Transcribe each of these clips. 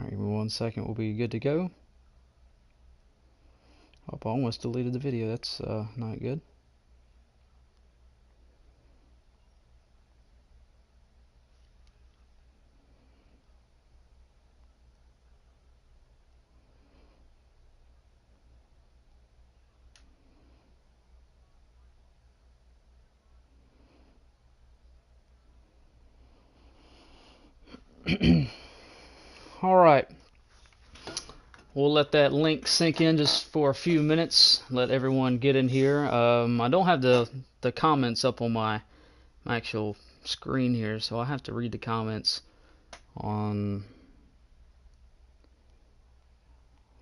Alright, give me 1 second, we'll be good to go. Oh, I almost deleted the video, that's not good. Alright, we'll let that link sink in just for a few minutes, let everyone get in here. I don't have the comments up on my actual screen here, so I have to read the comments on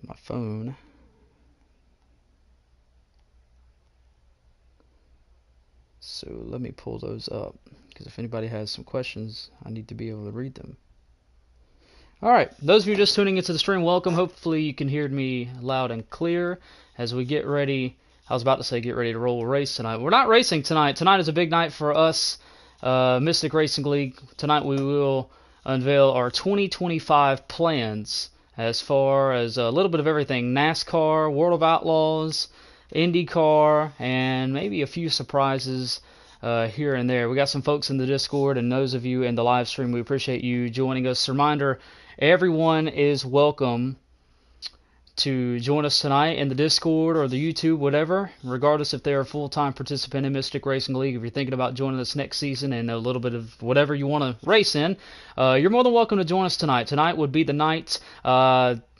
my phone. So let me pull those up, because if anybody has some questions, I need to be able to read them. Alright, those of you just tuning into the stream, welcome. Hopefully you can hear me loud and clear as we get ready. I was about to say get ready to roll a race tonight. We're not racing tonight. Tonight is a big night for us, Mystic Racing League. Tonight we will unveil our 2025 plans as far as a little bit of everything. NASCAR, World of Outlaws, IndyCar, and maybe a few surprises here and there. We got some folks in the Discord, and those of you in the live stream, we appreciate you joining us. Reminder, everyone is welcome to join us tonight in the Discord or the YouTube, whatever, regardless if they're a full-time participant in Mystic Racing League. If you're thinking about joining us next season and a little bit of whatever you want to race in, you're more than welcome to join us tonight. Tonight would be the night.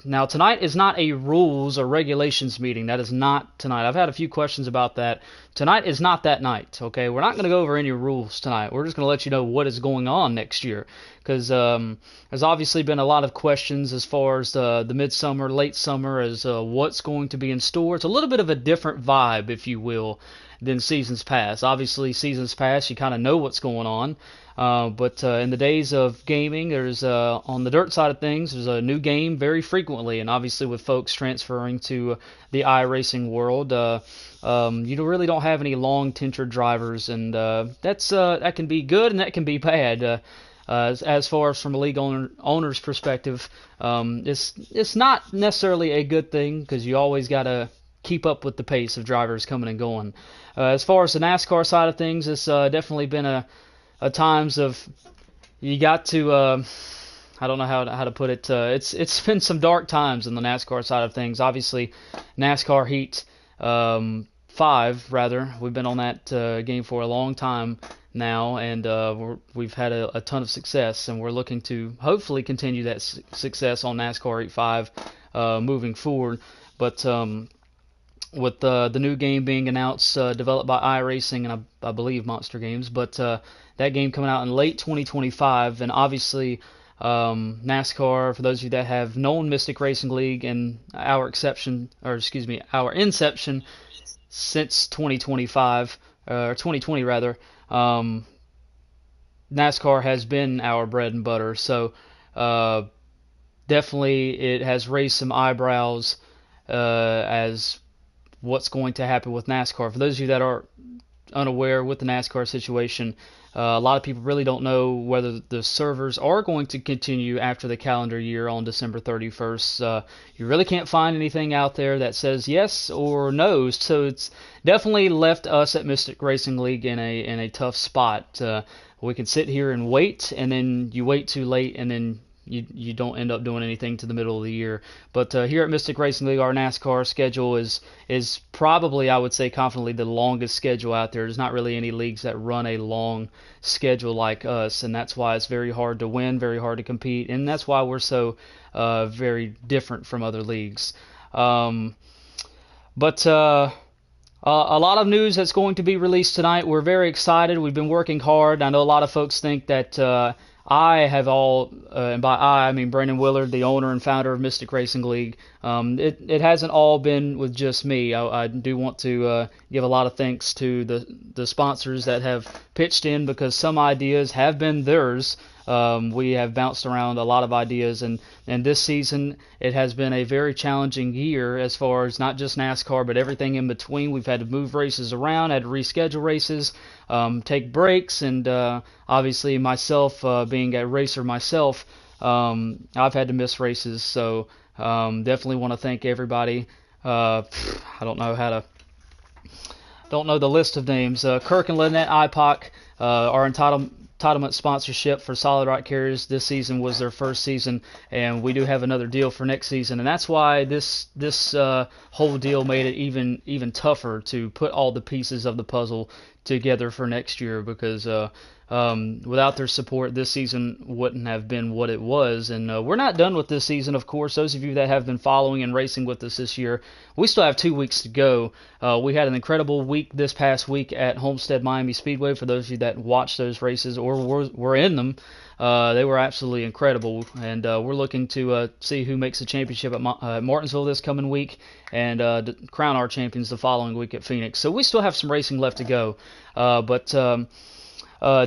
Now, tonight is not a rules or regulations meeting. That is not tonight. I've had a few questions about that. Tonight is not that night, okay? We're not going to go over any rules tonight. We're just going to let you know what is going on next year, because there's obviously been a lot of questions as far as the midsummer, late summer, as what's going to be in store. It's a little bit of a different vibe, if you will, than seasons past. Obviously, seasons past, you kind of know what's going on. But in the days of gaming, there's on the dirt side of things, there's a new game very frequently, and obviously with folks transferring to the iRacing world, you really don't have any long tenured drivers, and that can be good and that can be bad. As far as from a league owner's perspective, it's not necessarily a good thing, because you always got to keep up with the pace of drivers coming and going. As far as the NASCAR side of things, it's definitely been a times of you got to I don't know how to put it. It's been some dark times in the NASCAR side of things. Obviously, NASCAR Heat 5 rather. We've been on that game for a long time now, and we've had a ton of success, and we're looking to hopefully continue that success on NASCAR Heat 5 moving forward. But with the new game being announced, developed by iRacing and I believe Monster Games, but that game coming out in late 2025, and obviously NASCAR, for those of you that have known Mystic Racing League and our inception since 2025, or 2020 rather, NASCAR has been our bread and butter, so definitely it has raised some eyebrows as what's going to happen with NASCAR. For those of you that are unaware with the NASCAR situation, a lot of people really don't know whether the servers are going to continue after the calendar year on December 31st. You really can't find anything out there that says yes or no, so it's definitely left us at Mystic Racing League in a tough spot. We can sit here and wait, and then you wait too late, and then you don't end up doing anything to the middle of the year. But here at Mystic Racing League, our NASCAR schedule is probably, I would say confidently, the longest schedule out there. There's not really any leagues that run a long schedule like us, and that's why it's very hard to win, very hard to compete, and that's why we're so very different from other leagues. But a lot of news that's going to be released tonight. We're very excited. We've been working hard. I know a lot of folks think that I have all, and by I mean Brandon Willard, the owner and founder of Mystic Racing League. It hasn't all been with just me. I do want to give a lot of thanks to the sponsors that have pitched in, because some ideas have been theirs. We have bounced around a lot of ideas, and this season it has been a very challenging year as far as not just NASCAR, but everything in between. We've had to move races around, had to reschedule races, take breaks, and obviously myself, being a racer myself, I've had to miss races, so definitely want to thank everybody. I don't know the list of names. Kirk and Lynette IPOC, our entitlement sponsorship for Solid Rock Carriers this season was their first season, and we do have another deal for next season, and that's why this whole deal made it even tougher to put all the pieces of the puzzle together for next year, because without their support, this season wouldn't have been what it was. And we're not done with this season, of course. Those of you that have been following and racing with us this year, we still have 2 weeks to go. We had an incredible week this past week at Homestead Miami Speedway. For those of you that watched those races or were in them, they were absolutely incredible. And we're looking to see who makes the championship at Martinsville this coming week, and to crown our champions the following week at Phoenix. So we still have some racing left to go. But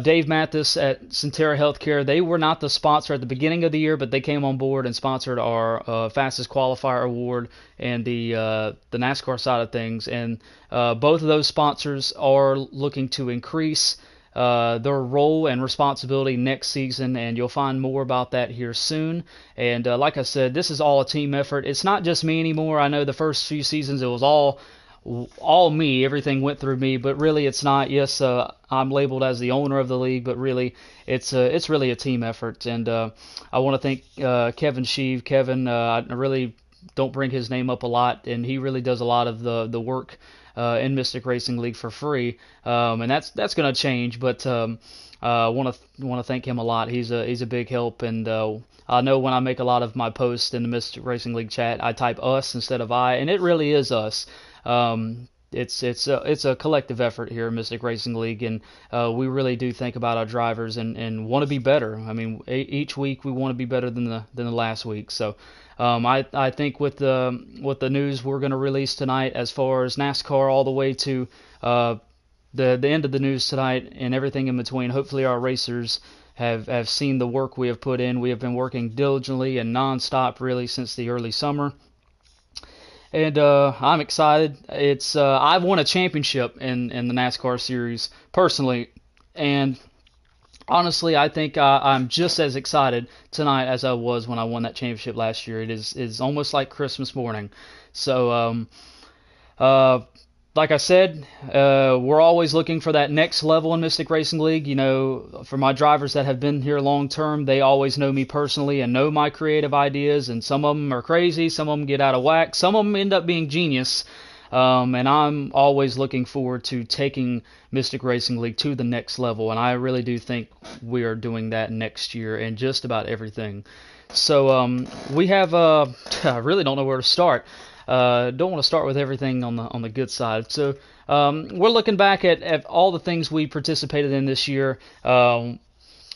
Dave Mathis at Centera Healthcare, they were not the sponsor at the beginning of the year, but they came on board and sponsored our fastest qualifier award and the NASCAR side of things. And both of those sponsors are looking to increase their role and responsibility next season, and you'll find more about that here soon. And like I said, this is all a team effort. It's not just me anymore. I know the first few seasons it was all me, everything went through me, but really it's not. Yes, I'm labeled as the owner of the league, but really it's really a team effort. And I want to thank Kevin Sheave. Kevin, I really don't bring his name up a lot, and he really does a lot of the work in Mystic Racing League for free, and that's going to change, but I want to thank him a lot. He's a big help, and I know when I make a lot of my posts in the Mystic Racing League chat, I type us instead of I, and it really is us. It's a collective effort here in Mystic Racing League, and we really do think about our drivers and want to be better. I mean, each week we want to be better than the last week. So I think with the news we're going to release tonight, as far as NASCAR all the way to the end of the news tonight and everything in between, hopefully our racers have seen the work we have put in. We have been working diligently and nonstop really since the early summer. And I'm excited. I've won a championship in the NASCAR series personally, and honestly, I think I'm just as excited tonight as I was when I won that championship last year. It is almost like Christmas morning. So, like I said, we're always looking for that next level in Mystic Racing League. You know, for my drivers that have been here long term, they always know me personally and know my creative ideas, and some of them are crazy, some of them get out of whack, some of them end up being genius. And I'm always looking forward to taking Mystic Racing League to the next level, and I really do think we are doing that next year in just about everything. So we have, I really don't know where to start. Don't want to start with everything on the good side. So we're looking back at all the things we participated in this year.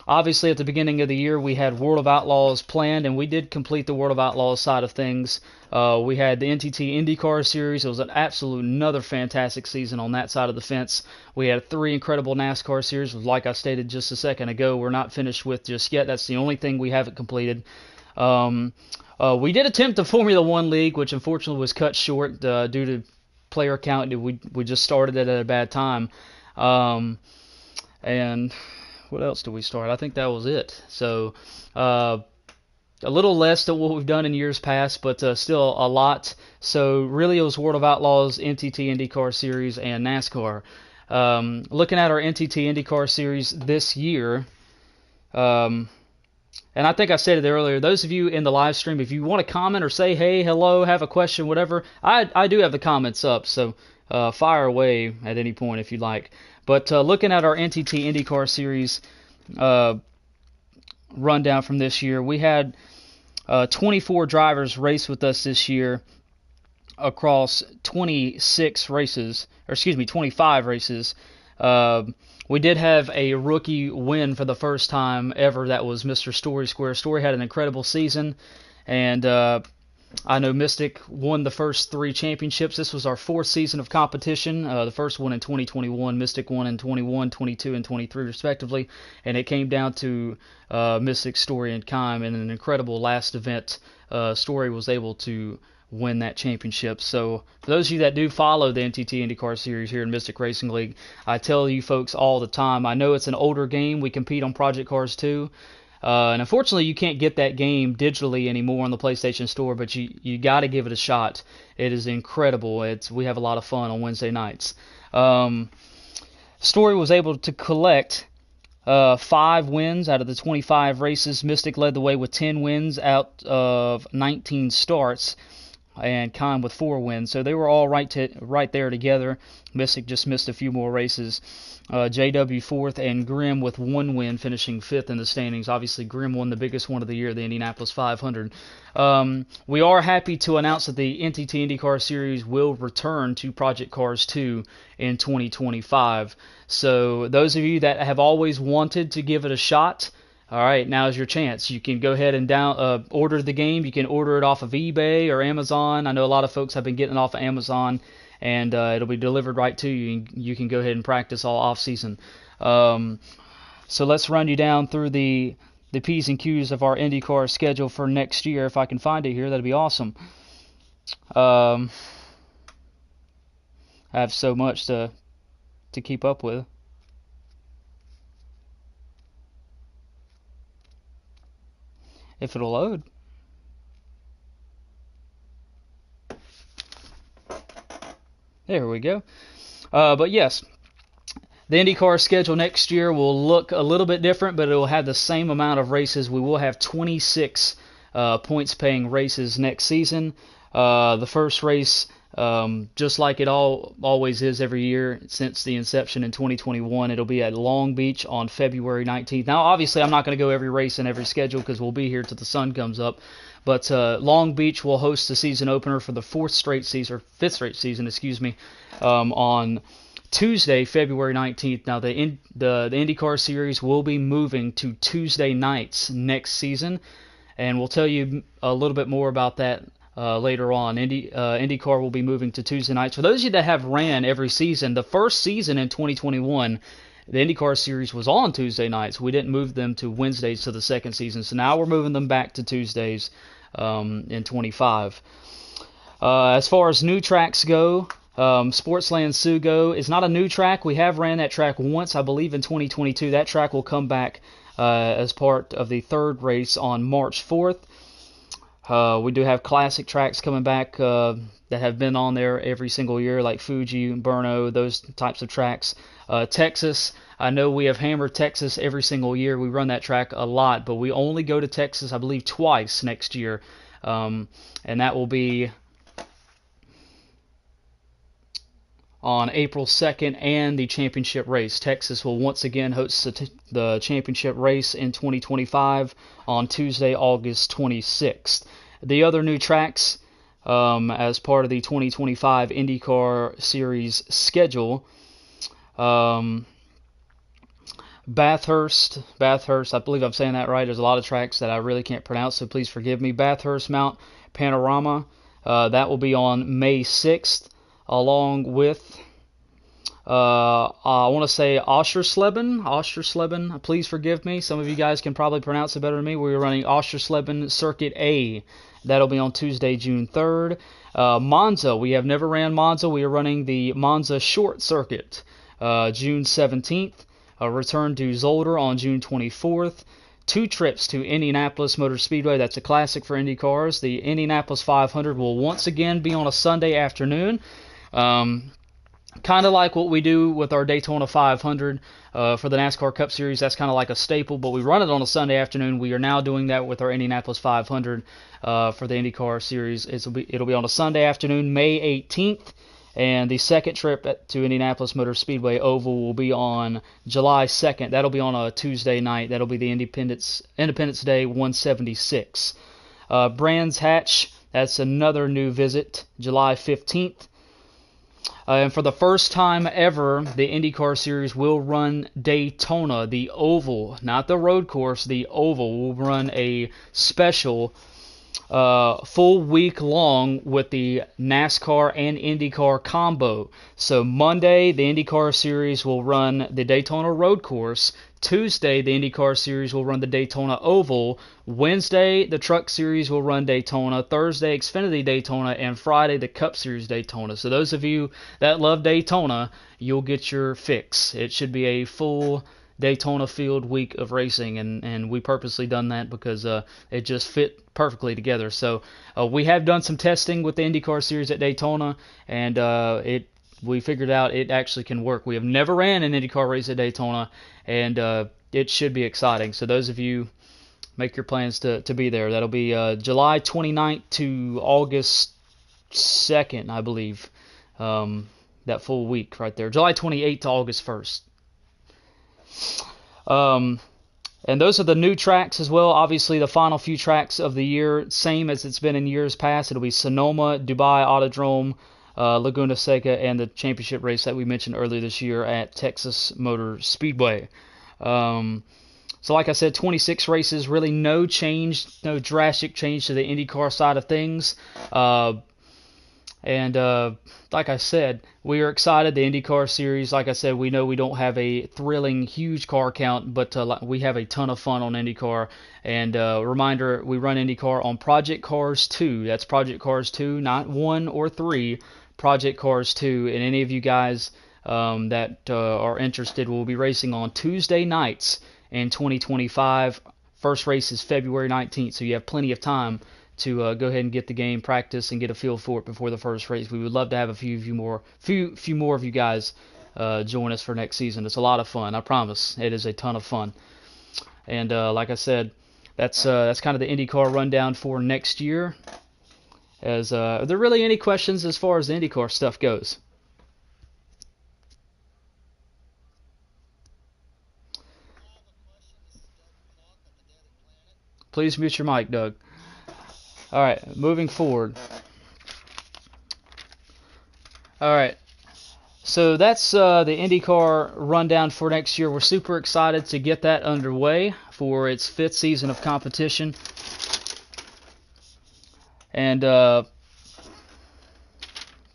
Obviously, at the beginning of the year, we had World of Outlaws planned, and we did complete the World of Outlaws side of things. We had the NTT IndyCar Series. It was another fantastic season on that side of the fence. We had 3 incredible NASCAR series. Like I stated just a second ago, we're not finished with just yet. That's the only thing we haven't completed. We did attempt a Formula One league, which unfortunately was cut short due to player count. We just started it at a bad time. And what else did we start? I think that was it. So a little less than what we've done in years past, but still a lot. So really it was World of Outlaws, NTT IndyCar Series, and NASCAR. Looking at our NTT IndyCar Series this year, and I think I said it earlier, those of you in the live stream, if you want to comment or say hey, hello, have a question, whatever, I do have the comments up, so fire away at any point if you'd like. But looking at our NTT IndyCar Series rundown from this year, we had 24 drivers race with us this year across 25 races. We did have a rookie win for the first time ever. That was Mr. Story Square. Story had an incredible season, and I know Mystic won the first 3 championships. This was our 4th season of competition. The first one in 2021, Mystic won in 21, 22, and 23 respectively, and it came down to Mystic, Story, and Kime in an incredible last event. Story was able to win that championship. So for those of you that do follow the NTT IndyCar Series here in Mystic Racing League, I tell you folks all the time, I know it's an older game. We compete on Project Cars too. And unfortunately, you can't get that game digitally anymore on the PlayStation Store, but you got to give it a shot. It is incredible. We have a lot of fun on Wednesday nights. Story was able to collect 5 wins out of the 25 races. Mystic led the way with 10 wins out of 19 starts, and Khan with 4 wins. So they were all right there together. Mystic just missed a few more races. JW 4th, and Grimm with 1 win, finishing 5th in the standings. Obviously, Grimm won the biggest one of the year, the Indianapolis 500. We are happy to announce that the NTT IndyCar Series will return to Project Cars 2 in 2025. So those of you that have always wanted to give it a shot, all right, now's your chance. You can go ahead and order the game. You can order it off of eBay or Amazon. I know a lot of folks have been getting it off of Amazon, and it'll be delivered right to you. You can go ahead and practice all off season. So let's run you down through the P's and Q's of our IndyCar schedule for next year. If I can find it here, that'd be awesome. I have so much to keep up with. If it'll load. There we go. But yes, the IndyCar schedule next year will look a little bit different, but it will have the same amount of races. We will have 26 points-paying races next season. The first race, just like it always is every year since the inception in 2021, it'll be at Long Beach on February 19th. Now, obviously, I'm not going to go every race and every schedule because we'll be here till the sun comes up. But Long Beach will host the season opener for the fifth straight season, on Tuesday, February 19th. Now, the IndyCar Series will be moving to Tuesday nights next season, and we'll tell you a little bit more about that later on. IndyCar will be moving to Tuesday nights. For those of you that have ran every season, the first season in 2021, the IndyCar Series was on Tuesday nights. We didn't move them to Wednesdays to the second season, so now we're moving them back to Tuesdays in 25. As far as new tracks go, Sportsland Sugo is not a new track. We have ran that track once, I believe, in 2022. That track will come back as part of the third race on March 4th. We do have classic tracks coming back that have been on there every single year, like Fuji, Brno, those types of tracks. Texas, I know we have hammered Texas every single year. We run that track a lot, but we only go to Texas, I believe, twice next year. And that will be on April 2nd and the championship race. Texas will once again host the championship race in 2025 on Tuesday, August 26th. The other new tracks as part of the 2025 IndyCar Series schedule, Bathurst, I believe I'm saying that right. There's a lot of tracks that I really can't pronounce, so please forgive me. Bathurst Mount Panorama, that will be on May 6th. Along with, I want to say Oschersleben, please forgive me. Some of you guys can probably pronounce it better than me. We're running Oschersleben Circuit A. That'll be on Tuesday, June 3rd. Monza, we have never ran Monza. We are running the Monza Short Circuit, June 17th. Return to Zolder on June 24th. 2 trips to Indianapolis Motor Speedway. That's a classic for Indy cars. The Indianapolis 500 will once again be on a Sunday afternoon. Kind of like what we do with our Daytona 500 for the NASCAR Cup Series. That's kind of like a staple, but we run it on a Sunday afternoon. We are now doing that with our Indianapolis 500 for the IndyCar Series. It'll be on a Sunday afternoon, May 18th, and the second trip to Indianapolis Motor Speedway Oval will be on July 2nd. That'll be on a Tuesday night. That'll be the Independence Day 176. Brands Hatch, that's another new visit, July 15th. And for the first time ever, the IndyCar Series will run Daytona, the oval, not the road course, the oval. Will run a special full week long with the NASCAR and IndyCar combo. So Monday, the IndyCar Series will run the Daytona road course. Tuesday, the IndyCar Series will run the Daytona Oval. Wednesday, the Truck Series will run Daytona. Thursday, Xfinity Daytona. And Friday, the Cup Series Daytona. So those of you that love Daytona, you'll get your fix. It should be a full Daytona field week of racing, and we purposely done that because it just fit perfectly together. So we have done some testing with the IndyCar Series at Daytona, and we figured out it actually can work. We have never ran an IndyCar race at Daytona, and it should be exciting. So those of you, make your plans to be there. That'll be July 29th to August 2nd, I believe. That full week right there. July 28th to August 1st. And those are the new tracks as well. Obviously, the final few tracks of the year, same as it's been in years past. It'll be Sonoma, Dubai Autodrome, Laguna Seca, and the championship race that we mentioned earlier this year at Texas Motor Speedway. So like I said, 26 races, really no drastic change to the IndyCar side of things. Like I said, we are excited. The IndyCar Series, like I said, we know we don't have a thrilling, huge car count, but we have a ton of fun on IndyCar. And reminder, we run IndyCar on Project Cars 2. That's Project Cars 2, not 1 or 3. Project Cars 2. And any of you guys that are interested, will be racing on Tuesday nights in 2025. First race is February 19th, so you have plenty of time to go ahead and get the game, practice, and get a feel for it before the first race. We would love to have a few more of you guys join us for next season. It's a lot of fun, I promise. It is a ton of fun. And like I said, that's kind of the IndyCar rundown for next year. Are there really any questions as far as the IndyCar stuff goes? Please mute your mic, Doug. All right, moving forward. All right, so that's the IndyCar rundown for next year. We're super excited to get that underway for its 5th season of competition. And if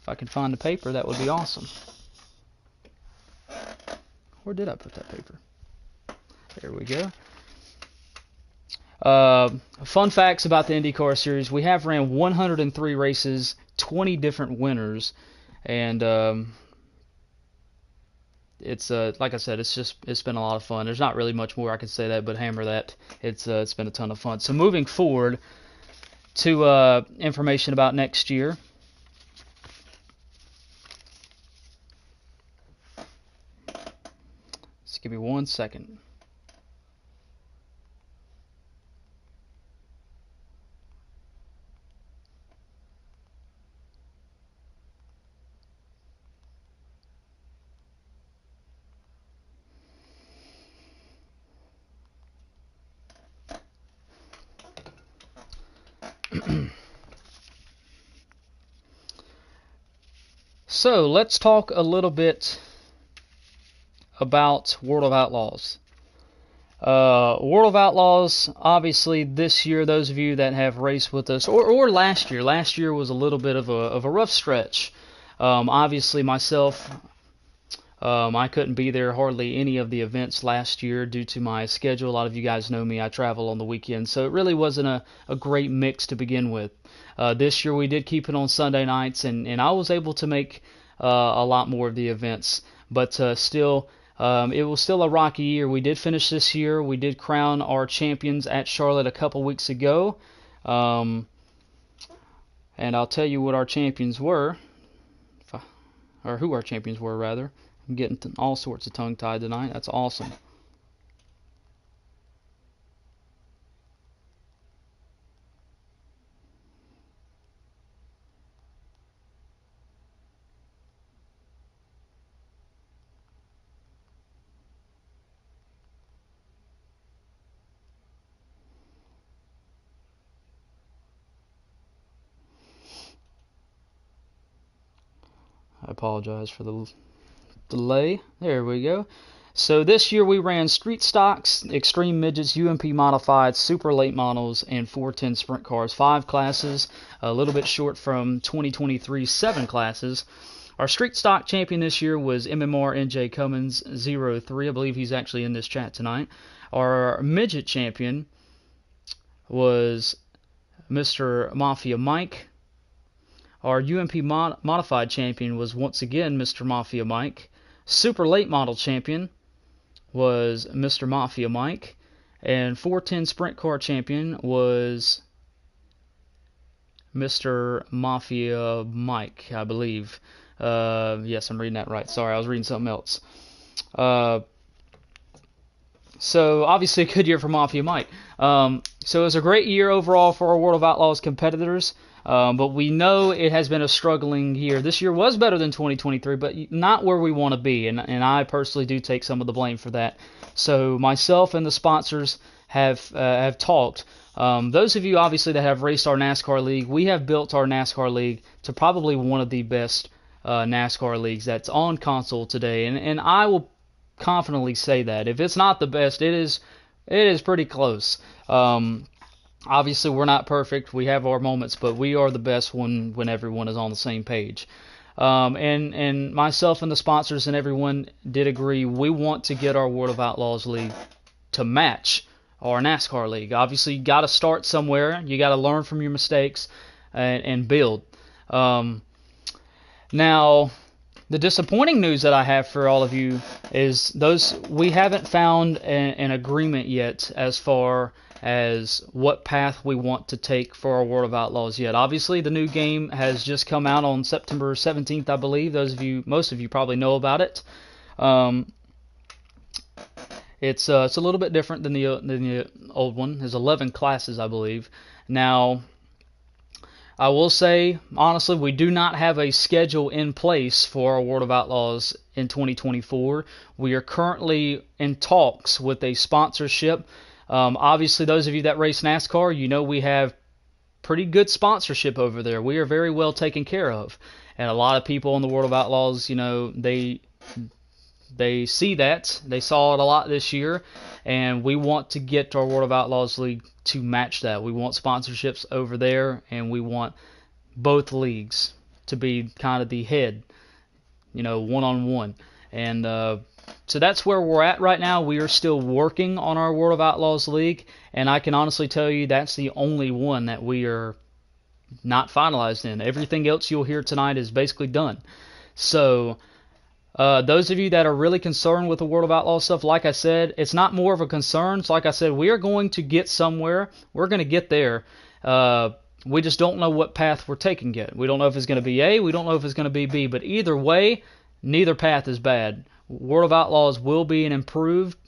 I can find the paper, that would be awesome. Where did I put that paper? There we go. Fun facts about the IndyCar Series. We have ran 103 races, 20 different winners, and it's like I said, it's been a lot of fun. There's not really much more I can say that, but hammer that. It's been a ton of fun. So moving forward to information about next year. Just give me 1 second. So let's talk a little bit about World of Outlaws. World of Outlaws, obviously this year, those of you that have raced with us, or last year was a little bit of a rough stretch. Obviously myself, I couldn't be there hardly any of the events last year due to my schedule. A lot of you guys know me, I travel on the weekends, so it really wasn't a great mix to begin with. This year we did keep it on Sunday nights, and I was able to make a lot more of the events, but still, it was still a rocky year. We did finish this year. We did crown our champions at Charlotte a couple weeks ago, and I'll tell you what our champions were, or who our champions were, rather. I'm getting all sorts of tongue-tied tonight. That's awesome. I apologize for the delay. There we go. So this year we ran Street Stocks, Extreme Midgets, UMP Modified, Super Late Models, and 410 Sprint Cars. 5 classes, a little bit short from 2023's 7 classes. Our Street Stock champion this year was MMR NJ Cummins 03. I believe he's actually in this chat tonight. Our Midget champion was Mr. Mafia Mike. Our UMP Modified champion was once again Mr. Mafia Mike. Super Late Model champion was Mr. Mafia Mike, and 410 Sprint Car Champion was Mr. Mafia Mike, I believe. Yes, I'm reading that right. Sorry, I was reading something else. So obviously a good year for Mafia Mike. So it was a great year overall for our World of Outlaws competitors. But we know it has been a struggling year. This year was better than 2023, but not where we want to be, and I personally do take some of the blame for that. So myself and the sponsors have talked. Those of you obviously that have raced our NASCAR league, we have built our NASCAR league to probably one of the best NASCAR leagues that's on console today, and I will confidently say that if it's not the best, it is pretty close. Obviously, we're not perfect. We have our moments, but we are the best when everyone is on the same page. And myself and the sponsors and everyone did agree we want to get our World of Outlaws League to match our NASCAR League. Obviously, you got to start somewhere. You got to learn from your mistakes and build. Now, the disappointing news that I have for all of you is we haven't found an agreement yet as far as what path we want to take for our World of Outlaws yet. Obviously, the new game has just come out on September 17th, I believe. Most of you probably know about it. It's a little bit different than the old one. There's 11 classes, I believe. Now, I will say, honestly, we do not have a schedule in place for our World of Outlaws in 2024. We are currently in talks with a sponsorship. Obviously, those of you that race NASCAR, you know we have pretty good sponsorship over there. We are very well taken care of. And a lot of people in the World of Outlaws, you know, they see that. They saw it a lot this year. And we want to get to our World of Outlaws League to match that. We want sponsorships over there, and we want both leagues to be kind of the head, you know, one-on-one. And so that's where we're at right now. We are still working on our World of Outlaws League, and I can honestly tell you that's the only one that we are not finalized in. Everything else you'll hear tonight is basically done. So those of you that are really concerned with the World of Outlaws stuff, like I said, it's not more of a concern. So like I said, we are going to get somewhere. We're going to get there. We just don't know what path we're taking yet. We don't know if it's going to be A. We don't know if it's going to be B. But either way, neither path is bad. World of Outlaws will be an improved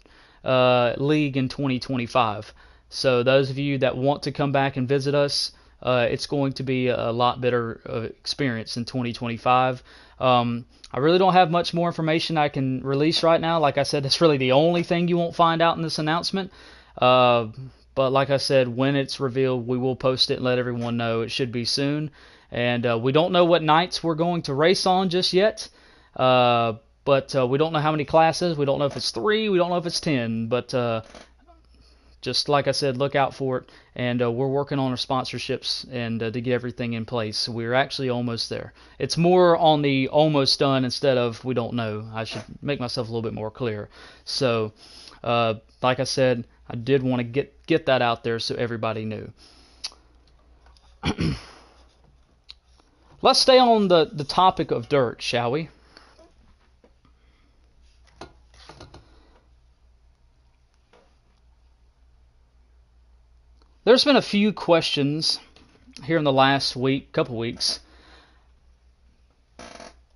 league in 2025. So those of you that want to come back and visit us, it's going to be a lot better experience in 2025. I really don't have much more information I can release right now. Like I said, that's really the only thing you won't find out in this announcement. But like I said, when it's revealed, we will post it and let everyone know. It should be soon. And we don't know what nights we're going to race on just yet. But we don't know how many classes. We don't know if it's 3. We don't know if it's 10. But just like I said, look out for it. And we're working on our sponsorships and to get everything in place. We're actually almost there. It's more on the almost done instead of we don't know. I should make myself a little bit more clear. So, like I said, I did want to get that out there so everybody knew. Let's stay on the topic of dirt, shall we? There's been a few questions here in the last couple weeks.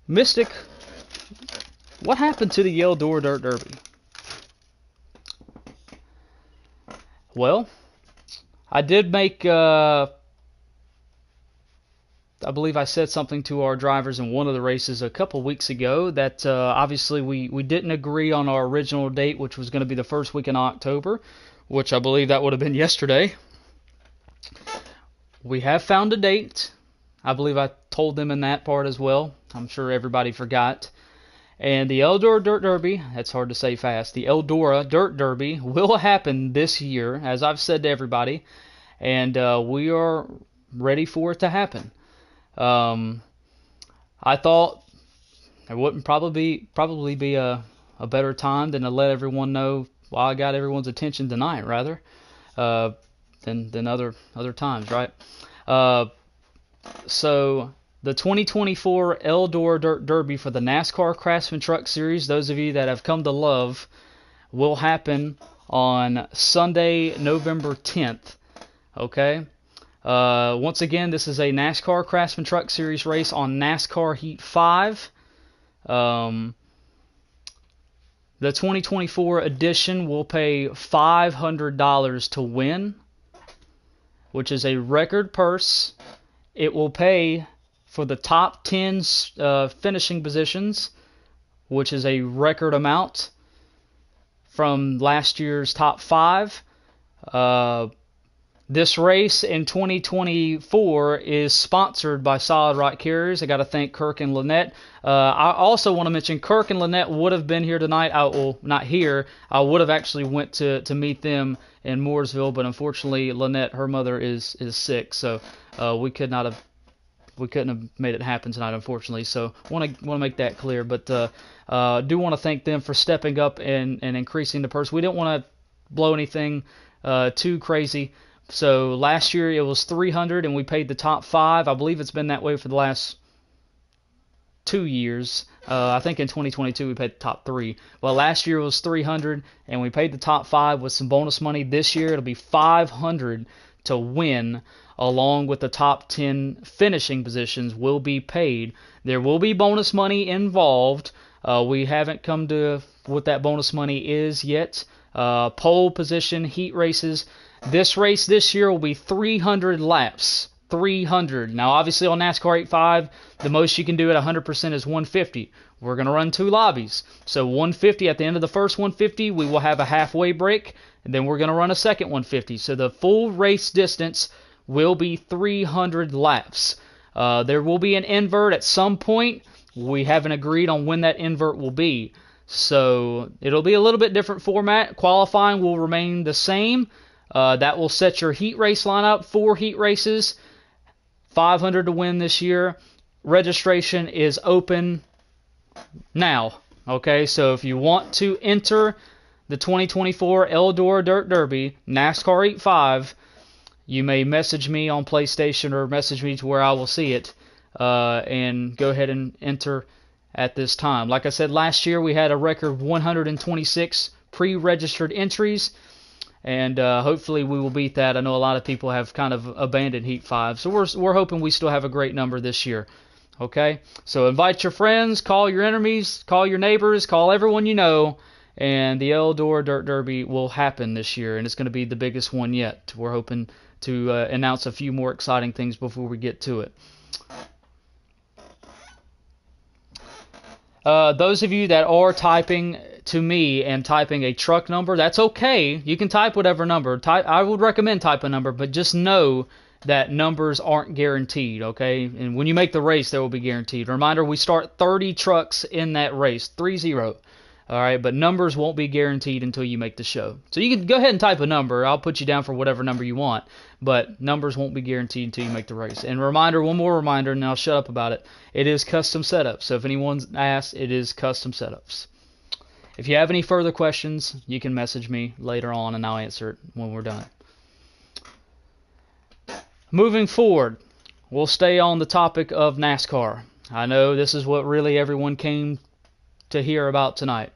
Mystic, what happened to the Eldora Dirt Derby? Well, I did make, I believe I said something to our drivers in one of the races a couple weeks ago that obviously we didn't agree on our original date, which was going to be the first week in October, which I believe that would have been yesterday. We have found a date. I believe I told them in that part as well. I'm sure everybody forgot. And the Eldora Dirt Derby, that's hard to say fast, the Eldora Dirt Derby will happen this year, as I've said to everybody, and we are ready for it to happen. I thought there wouldn't probably be a better time than to let everyone know while I got everyone's attention tonight, rather, than other times, right? So the 2024 Eldora Dirt Derby for the NASCAR Craftsman Truck Series, those of you that have come to love will happen on Sunday, November 10th. Okay? Once again, this is a NASCAR Craftsman Truck Series race on NASCAR Heat 5. The 2024 edition will pay $500 to win, which is a record purse. It will pay for the top 10 finishing positions, which is a record amount from last year's top 5. This race in 2024 is sponsored by Solid Rock Carriers. I got to thank Kirk and Lynette. I also want to mention Kirk and Lynette would have been here tonight. Not here. I would have actually went to meet them in Mooresville, but unfortunately, Lynette, her mother is sick, so we couldn't have made it happen tonight, unfortunately. So want to make that clear. But do want to thank them for stepping up and increasing the purse. We didn't want to blow anything too crazy. So last year it was $300 and we paid the top 5. I believe it's been that way for the last 2 years. I think in 2022 we paid the top 3. Well, last year it was $300 and we paid the top 5 with some bonus money. This year it'll be $500 to win, along with the top 10 finishing positions will be paid. There will be bonus money involved. We haven't come to what that bonus money is yet. Pole position, heat races. This race this year will be 300 laps. 300. Now, obviously on NASCAR 8.5, the most you can do at 100% is 150. We're going to run 2 lobbies. So 150, at the end of the first 150, we will have a halfway break, and then we're going to run a second 150. So the full race distance will be 300 laps. There will be an invert at some point. We haven't agreed on when that invert will be. So it'll be a little bit different format. Qualifying will remain the same. That will set your heat race lineup. 4 heat races, $500 to win this year. Registration is open now. Okay, so if you want to enter the 2024 Eldora Dirt Derby NASCAR 8.5, you may message me on PlayStation or message me to where I will see it, and go ahead and enter at this time. Like I said, last year we had a record 126 pre-registered entries. And hopefully we will beat that. I know a lot of people have kind of abandoned Heat 5, so we're hoping we still have a great number this year. Okay? So invite your friends, call your enemies, call your neighbors, call everyone you know, and the Eldora Dirt Derby will happen this year, and it's going to be the biggest one yet. We're hoping to announce a few more exciting things before we get to it. Those of you that are typing to me and typing a truck number, that's okay. You can type whatever number. I would recommend type a number, but just know that numbers aren't guaranteed, okay? And when you make the race, they will be guaranteed. Reminder, we start 30 trucks in that race, 30. All right, but numbers won't be guaranteed until you make the show. So you can go ahead and type a number. I'll put you down for whatever number you want, but numbers won't be guaranteed until you make the race. And reminder, one more reminder, and I'll shut up about it. It is custom setups. So if anyone's asked, it is custom setups. If you have any further questions, you can message me later on, and I'll answer it when we're done. Moving forward, we'll stay on the topic of NASCAR. I know this is what really everyone came to hear about tonight.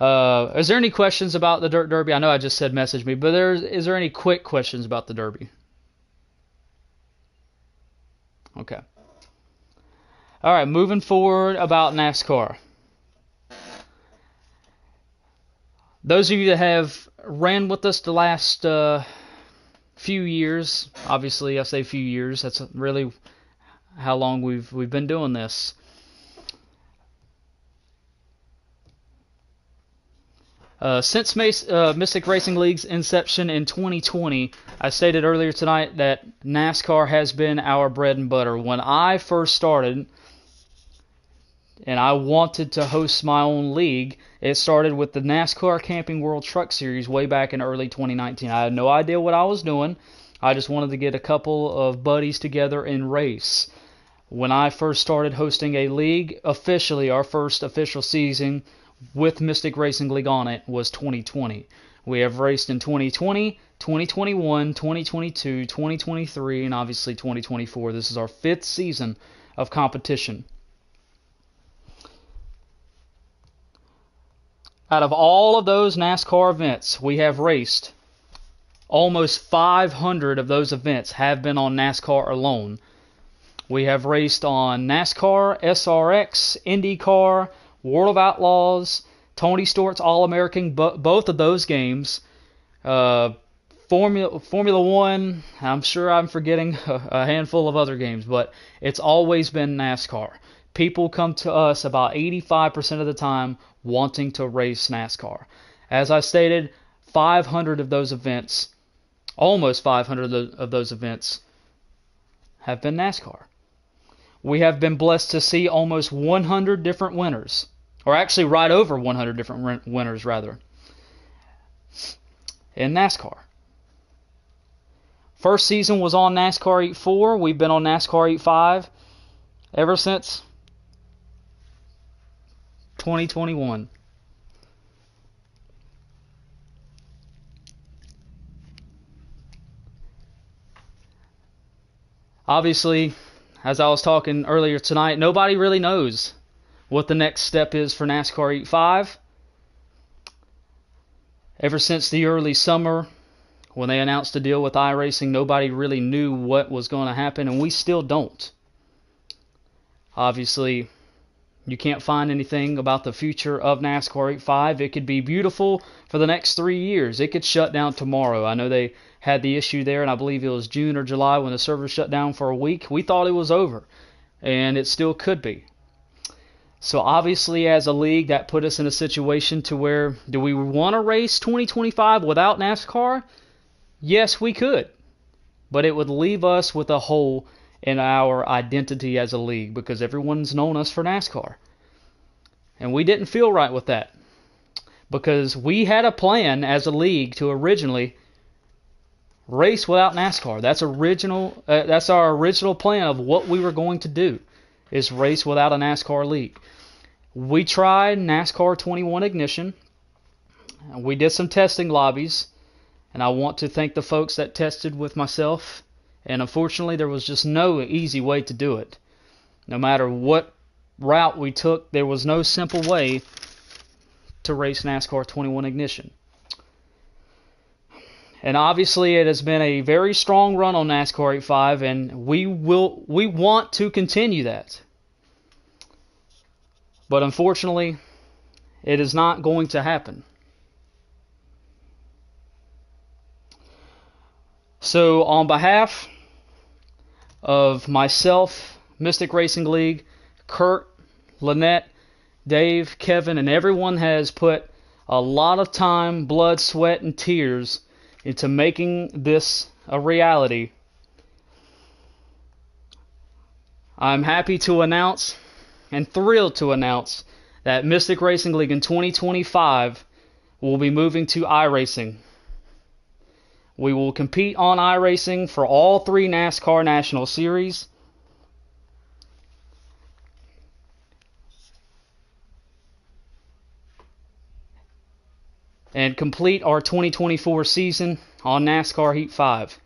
Is there any questions about the Dirt Derby? I know I just said message me, but is there any quick questions about the Derby? Okay. All right, moving forward about NASCAR. Those of you that have ran with us the last few years, obviously I say few years, that's really how long we've been doing this. Since Mystic Racing League's inception in 2020, I stated earlier tonight that NASCAR has been our bread and butter. When I first started, and I wanted to host my own league, it started with the NASCAR Camping World Truck Series way back in early 2019. I had no idea what I was doing. I just wanted to get a couple of buddies together and race. When I first started hosting a league, officially, our first official season with Mystic Racing League on it was 2020. We have raced in 2020, 2021, 2022, 2023, and obviously 2024. This is our 5th season of competition. Out of all of those NASCAR events, we have raced almost 500 of those events have been on NASCAR alone. We have raced on NASCAR, SRX, IndyCar, World of Outlaws, Tony Stewart's All-American, both of those games. Formula One, I'm sure I'm forgetting a handful of other games, but it's always been NASCAR. People come to us about 85% of the time wanting to race NASCAR. As I stated, 500 of those events, almost 500 of those events, have been NASCAR. We have been blessed to see almost 100 different winners, or actually right over 100 different winners, rather, in NASCAR. First season was on NASCAR Heat 4. We've been on NASCAR Heat 5 ever since 2021. Obviously, as I was talking earlier tonight, nobody really knows what the next step is for NASCAR Heat 5. Ever since the early summer, when they announced a deal with iRacing, nobody really knew what was going to happen, and we still don't. Obviously, you can't find anything about the future of NASCAR Heat 5. It could be beautiful for the next 3 years. It could shut down tomorrow. I know they had the issue there, and I believe it was June or July when the server shut down for a week. We thought it was over, and it still could be. So obviously, as a league, that put us in a situation to where, do we want to race 2025 without NASCAR? Yes, we could. But it would leave us with a hole in our identity as a league, because everyone's known us for NASCAR. And we didn't feel right with that, because we had a plan as a league to originally race without NASCAR. That's our original plan of what we were going to do, is race without a NASCAR league. We tried NASCAR 21 Ignition. We did some testing lobbies, and I want to thank the folks that tested with myself. And unfortunately, there was just no easy way to do it. No matter what route we took, there was no simple way to race NASCAR 21 Ignition. And obviously, it has been a very strong run on NASCAR 85, and we want to continue that. But unfortunately, it is not going to happen. So on behalf of myself, Mystic Racing League, Kurt, Lynette, Dave, Kevin, and everyone has put a lot of time, blood, sweat, and tears into making this a reality. I'm happy to announce and thrilled to announce that Mystic Racing League in 2025 will be moving to iRacing. We will compete on iRacing for all 3 NASCAR National Series. And complete our 2024 season on NASCAR Heat 5.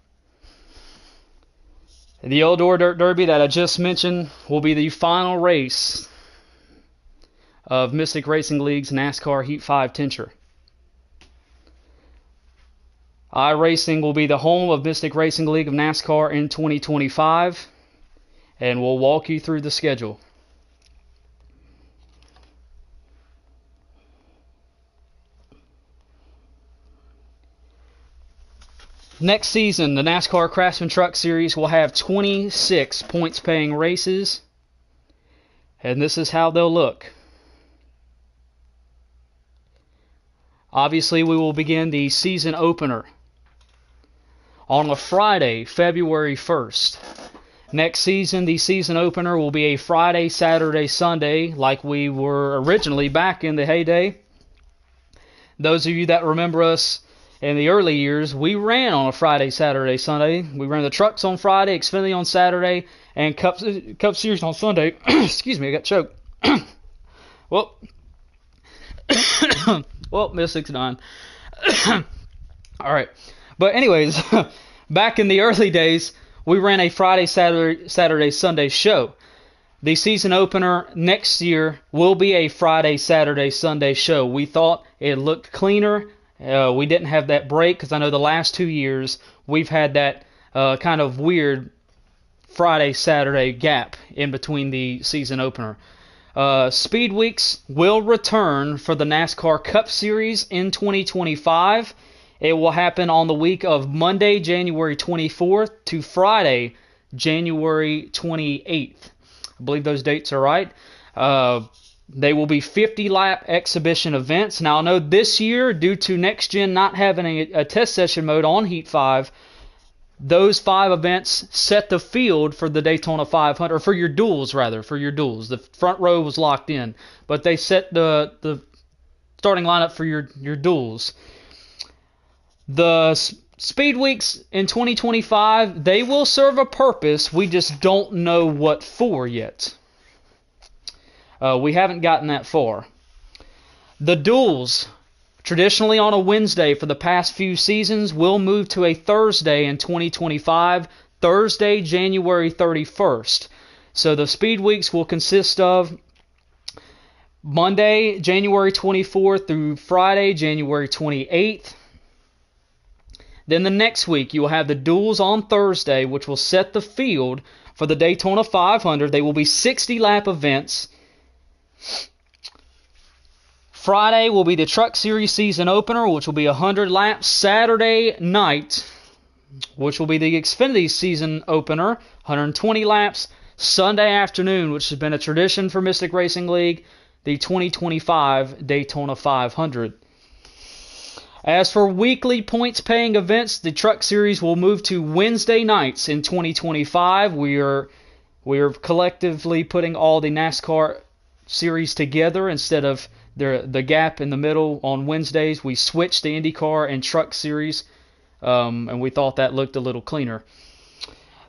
The Eldora Dirt Derby that I just mentioned will be the final race of Mystic Racing League's NASCAR Heat 5 Tincture. iRacing will be the home of Mystic Racing League of NASCAR in 2025, and we'll walk you through the schedule. Next season, the NASCAR Craftsman Truck Series will have 26 points-paying races, and this is how they'll look. Obviously, we will begin the season opener on a Friday, February 1st. Next season, the season opener will be a Friday, Saturday, Sunday, like we were originally back in the heyday. Those of you that remember us in the early years, we ran on a Friday, Saturday, Sunday. We ran the trucks on Friday, Xfinity on Saturday, and Cup Series on Sunday. Excuse me, I got choked. Well, Mystic's done. All right. But anyways, back in the early days, we ran a Friday, Saturday, Sunday show. the season opener next year will be a Friday, Saturday, Sunday show. We thought it looked cleaner. We didn't have that break because I know the last 2 years we've had that kind of weird Friday, Saturday gap in between the season opener. Speed Weeks will return for the NASCAR Cup Series in 2025. It will happen on the week of Monday, January 24th to Friday, January 28th. I believe those dates are right. They will be 50-lap exhibition events. Now, I know this year, due to Next Gen not having a test session mode on Heat 5, those 5 events set the field for the Daytona 500, or for your duels, rather, for your duels. The front row was locked in, but they set the starting lineup for your duels. The Speed Weeks in 2025, they will serve a purpose. We just don't know what for yet. We haven't gotten that far. The duels, traditionally on a Wednesday for the past few seasons, will move to a Thursday in 2025, Thursday, January 31st. So the Speed Weeks will consist of Monday, January 24th through Friday, January 28th. Then the next week, you will have the duels on Thursday, which will set the field for the Daytona 500. They will be 60-lap events. Friday will be the Truck Series season opener, which will be 100 laps. Saturday night, which will be the Xfinity season opener, 120 laps. Sunday afternoon, which has been a tradition for Mystic Racing League, the 2025 Daytona 500. As for weekly points-paying events, the Truck Series will move to Wednesday nights in 2025. We are collectively putting all the NASCAR series together instead of the gap in the middle on Wednesdays. We switched the IndyCar and Truck Series, and we thought that looked a little cleaner.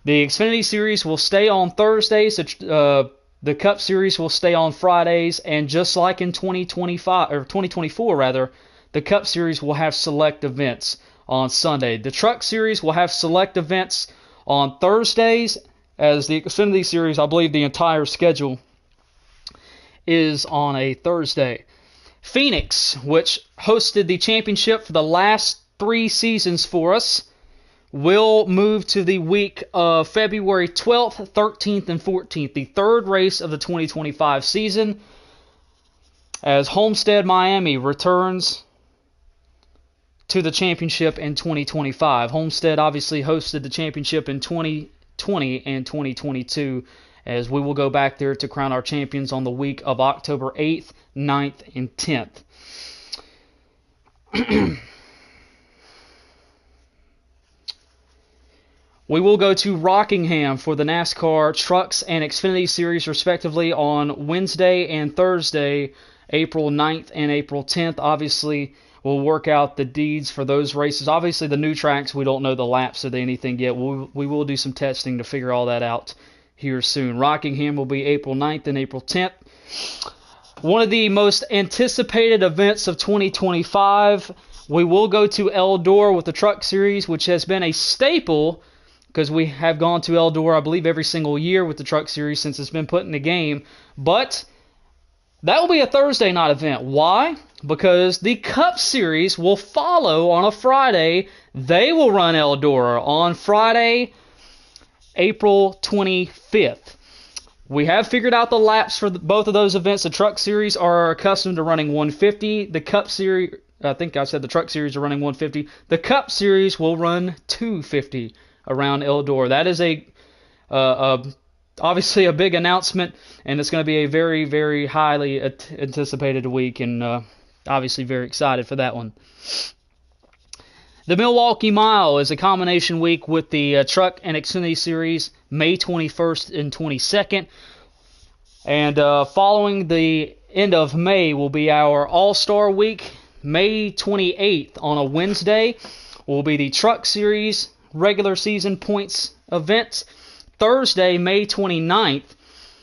The Xfinity Series will stay on Thursdays. The Cup Series will stay on Fridays, and just like in 2024 rather, the Cup Series will have select events on Sunday. The Truck Series will have select events on Thursdays, as the Xfinity Series, I believe the entire schedule is on a Thursday. Phoenix, which hosted the championship for the last 3 seasons for us, will move to the week of February 12th, 13th, and 14th, the third race of the 2025 season, as Homestead Miami returns to the championship in 2025. Homestead obviously hosted the championship in 2020 and 2022, as we will go back there to crown our champions on the week of October 8th, 9th, and 10th. We will go to Rockingham for the NASCAR Trucks and Xfinity Series, respectively, on Wednesday and Thursday, April 9th and April 10th. Obviously, we'll work out the deeds for those races. Obviously, the new tracks, we don't know the laps of anything yet. We will do some testing to figure all that out here soon. Rockingham will be April 9th and April 10th. One of the most anticipated events of 2025, we will go to Eldora with the Truck Series, which has been a staple because we have gone to Eldora, I believe, every single year with the Truck Series since it's been put in the game. But that will be a Thursday night event. Why? Because the Cup Series will follow on a Friday. They will run Eldora on Friday, April 25th. We have figured out the laps for both of those events. The Truck Series are accustomed to running 150. The Cup Series, I think I said the Truck Series are running 150. The Cup Series will run 250 around Eldora. That is obviously a big announcement, and it's going to be a very, very highly anticipated week, and obviously very excited for that one. The Milwaukee Mile is a combination week with the Truck and Xfinity Series, May 21st and 22nd. And following the end of May will be our All-Star Week. May 28th on a Wednesday will be the Truck Series regular season points event. Thursday, May 29th,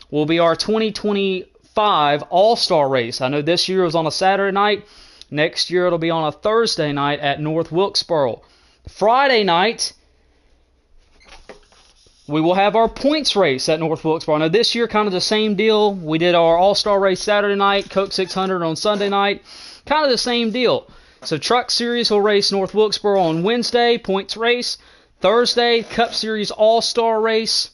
will be our 2025 All-Star Race. I know this year it was on a Saturday night. Next year it'll be on a Thursday night at North Wilkesboro. Friday night, we will have our points race at North Wilkesboro. Now, this year, kind of the same deal. We did our All-Star race Saturday night, Coke 600 on Sunday night. Kind of the same deal. So, Truck Series will race North Wilkesboro on Wednesday, points race. Thursday, Cup Series All-Star race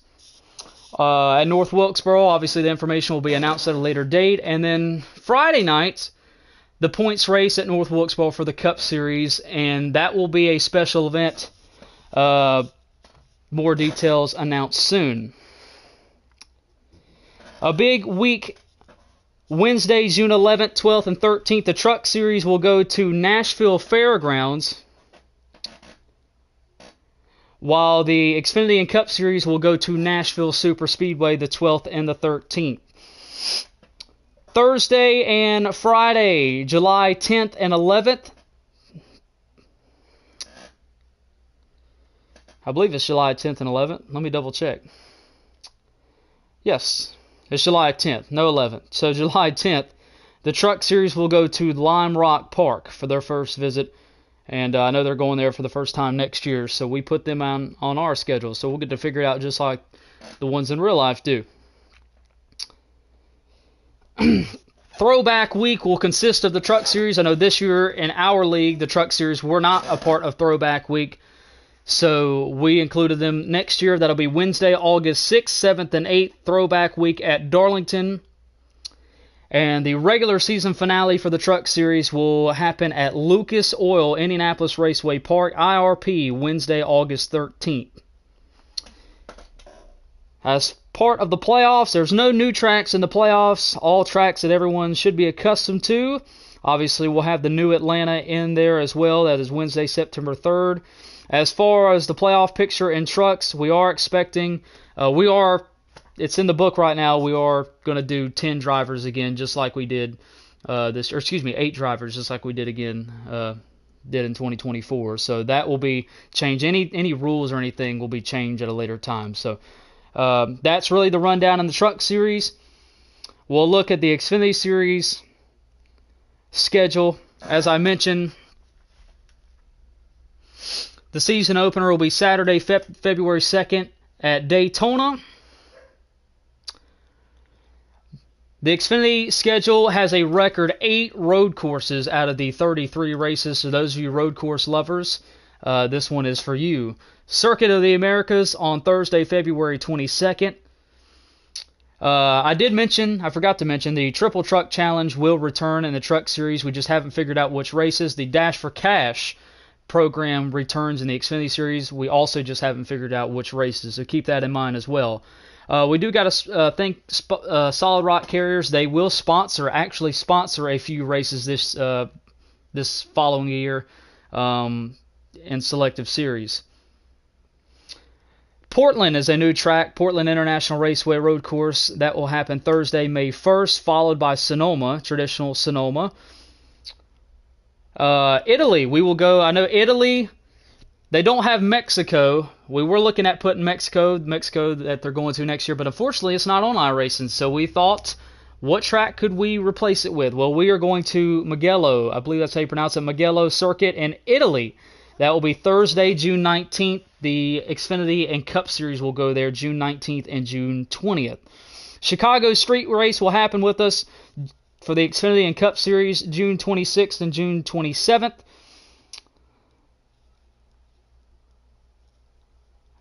at North Wilkesboro. Obviously, the information will be announced at a later date. And then Friday night, the points race at North Wilkesboro for the Cup Series, and that will be a special event. More details announced soon. A big week, Wednesday, June 11th, 12th, and 13th. The Truck Series will go to Nashville Fairgrounds, while the Xfinity and Cup Series will go to Nashville Superspeedway the 12th and the 13th. Thursday and Friday, July 10th and 11th. I believe it's July 10th and 11th. Let me double check. Yes, it's July 10th, no 11th. So July 10th, the Truck Series will go to Lime Rock Park for their first visit. And I know they're going there for the first time next year, so we put them on our schedule. So we'll get to figure it out just like the ones in real life do. Throwback Week will consist of the Truck Series. I know this year in our league, the Truck Series were not a part of Throwback Week. So we included them next year. That'll be Wednesday, August 6th, 7th, and 8th, Throwback Week at Darlington. And the regular season finale for the Truck Series will happen at Lucas Oil, Indianapolis Raceway Park, IRP, Wednesday, August 13th. As part of the playoffs, there's no new tracks in the playoffs. All tracks that everyone should be accustomed to. Obviously, we'll have the new Atlanta in there as well. That is Wednesday, September 3rd. As far as the playoff picture in trucks, we are expecting, it's in the book right now, we are going to do 10 drivers again, just like we did 8 drivers, just like we did again, did in 2024. So that will be changed. Any rules or anything will be changed at a later time. So that's really the rundown in the Truck Series. We'll look at the Xfinity Series schedule. As I mentioned, the season opener will be Saturday, February 2nd at Daytona. The Xfinity schedule has a record 8 road courses out of the 33 races. So those of you road course lovers, this one is for you. Circuit of the Americas on Thursday, February 22nd. I forgot to mention, the Triple Truck Challenge will return in the Truck Series. We just haven't figured out which races. The Dash for Cash program returns in the Xfinity Series. We also just haven't figured out which races, so keep that in mind as well. We do got to thank Solid Rock Carriers. They will sponsor a few races this following year in Selective Series. Portland is a new track, Portland International Raceway Road Course. That will happen Thursday, May 1st, followed by Sonoma, traditional Sonoma. Italy, we will go. I know Italy, they don't have Mexico. We were looking at putting Mexico that they're going to next year, but unfortunately it's not on iRacing. So we thought, what track could we replace it with? Well, we are going to Mugello. I believe that's how you pronounce it, Mugello Circuit in Italy. That will be Thursday, June 19th. The Xfinity and Cup Series will go there June 19th and June 20th. Chicago Street Race will happen with us for the Xfinity and Cup Series June 26th and June 27th.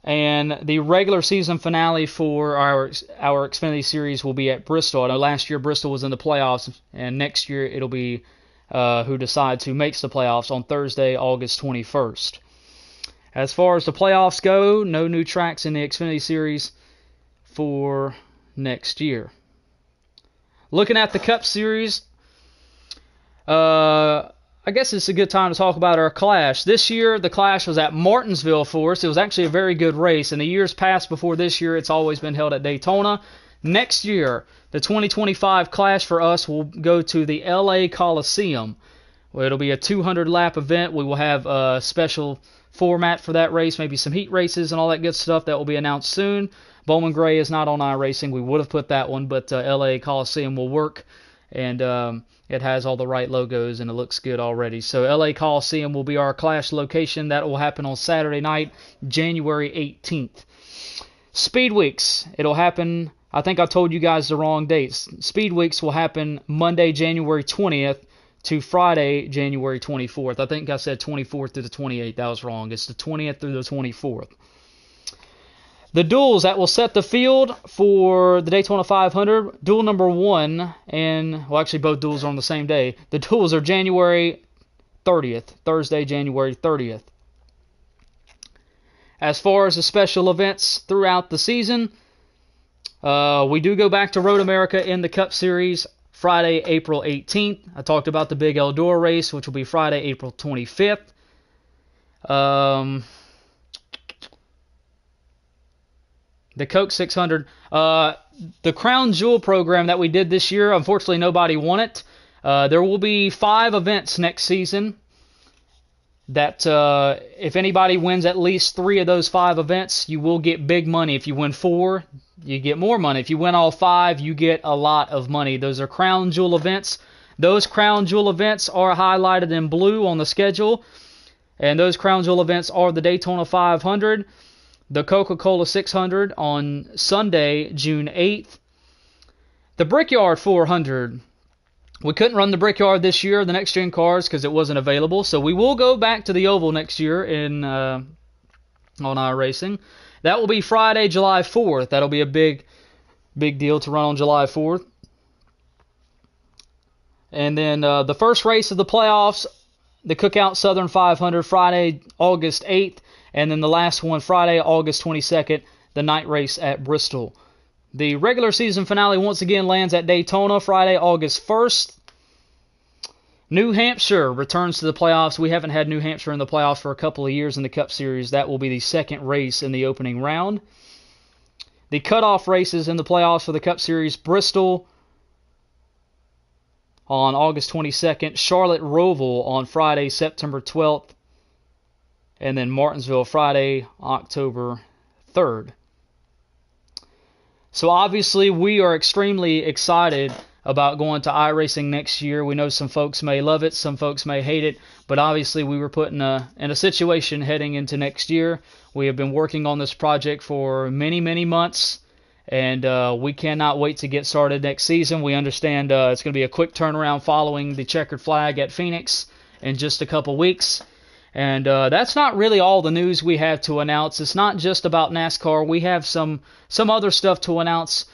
And the regular season finale for our Xfinity Series will be at Bristol. I know last year Bristol was in the playoffs, and next year it'll be who decides who makes the playoffs on Thursday, August 21st. As far as the playoffs go, no new tracks in the Xfinity Series for next year. Looking at the Cup Series, I guess it's a good time to talk about our Clash. This year, the Clash was at Martinsville for us. It was actually a very good race. In the years past before this year, it's always been held at Daytona. Next year, the 2025 Clash for us will go to the LA Coliseum, where it'll be a 200-lap event. We will have a special format for that race, maybe some heat races and all that good stuff that will be announced soon. Bowman Gray is not on iRacing. We would have put that one, but LA Coliseum will work, and it has all the right logos, and it looks good already. So LA Coliseum will be our Clash location. That will happen on Saturday night, January 18th. Speed Weeks, it'll happen, I think I told you guys the wrong dates. Speed Weeks will happen Monday, January 20th to Friday, January 24th. I think I said 24th through the 28th. That was wrong. It's the 20th through the 24th. The duels that will set the field for the Daytona 500, duel number 1, and, well, actually both duels are on the same day. The duels are January 30th, Thursday, January 30th. As far as the special events throughout the season, we do go back to Road America in the Cup Series Friday, April 18th. I talked about the Big Eldora race, which will be Friday, April 25th. The Coke 600. The Crown Jewel program that we did this year, unfortunately nobody won it. There will be 5 events next season that if anybody wins at least 3 of those 5 events, you will get big money. If you win 4, you get more money. If you win all 5, you get a lot of money. Those are Crown Jewel events. Those Crown Jewel events are highlighted in blue on the schedule. And those Crown Jewel events are the Daytona 500, the Coca-Cola 600 on Sunday, June 8th, the Brickyard 400. We couldn't run the Brickyard this year, the next gen cars, because it wasn't available. So we will go back to the Oval next year on iRacing. That will be Friday, July 4th. That'll be a big deal to run on July 4th. And then the first race of the playoffs, the Cookout Southern 500, Friday, August 8th. And then the last one, Friday, August 22nd, the night race at Bristol. The regular season finale once again lands at Daytona, Friday, August 1st. New Hampshire returns to the playoffs. We haven't had New Hampshire in the playoffs for a couple of years in the Cup Series. That will be the second race in the opening round. The cutoff races in the playoffs for the Cup Series, Bristol on August 22nd, Charlotte Roval on Friday, September 12th, and then Martinsville Friday, October 3rd. So obviously we are extremely excited about going to iRacing next year. We know some folks may love it, some folks may hate it, but obviously we were put in a situation heading into next year. We have been working on this project for many, many months, and we cannot wait to get started next season. We understand it's going to be a quick turnaround following the checkered flag at Phoenix in just a couple weeks. And that's not really all the news we have to announce. It's not just about NASCAR. We have some other stuff to announce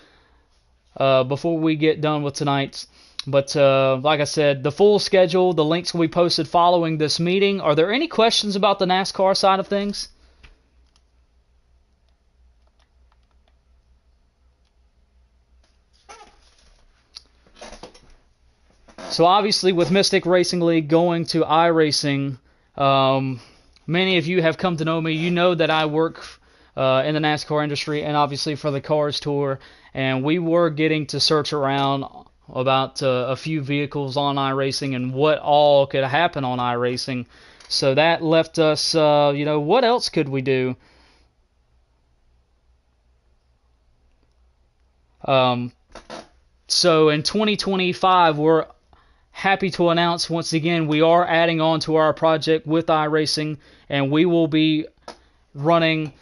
before we get done with tonight. But like I said, the full schedule, the links will be posted following this meeting. Are there any questions about the NASCAR side of things? So obviously with Mystic Racing League going to iRacing, many of you have come to know me. You know that I work in the NASCAR industry and obviously for the Cars Tour, and we were getting to search around about a few vehicles on iRacing and what all could happen on iRacing. So that left us, what else could we do? So in 2025, we're happy to announce once again we are adding on to our project with iRacing, and we will be running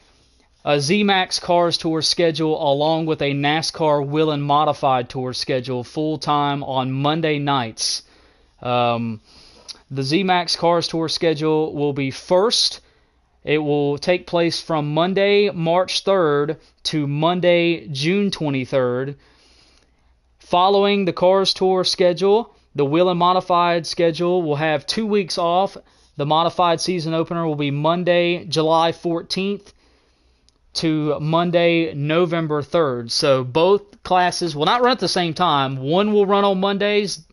a ZMAX Cars Tour schedule along with a NASCAR Whelen Modified Tour schedule full-time on Monday nights. The ZMAX Cars Tour schedule will be first. It will take place from Monday, March 3rd to Monday, June 23rd. Following the Cars Tour schedule, the Whelen Modified schedule will have 2 weeks off. The modified season opener will be Monday, July 14th to Monday, November 3rd. So both classes will not run at the same time. One will run on Mondays.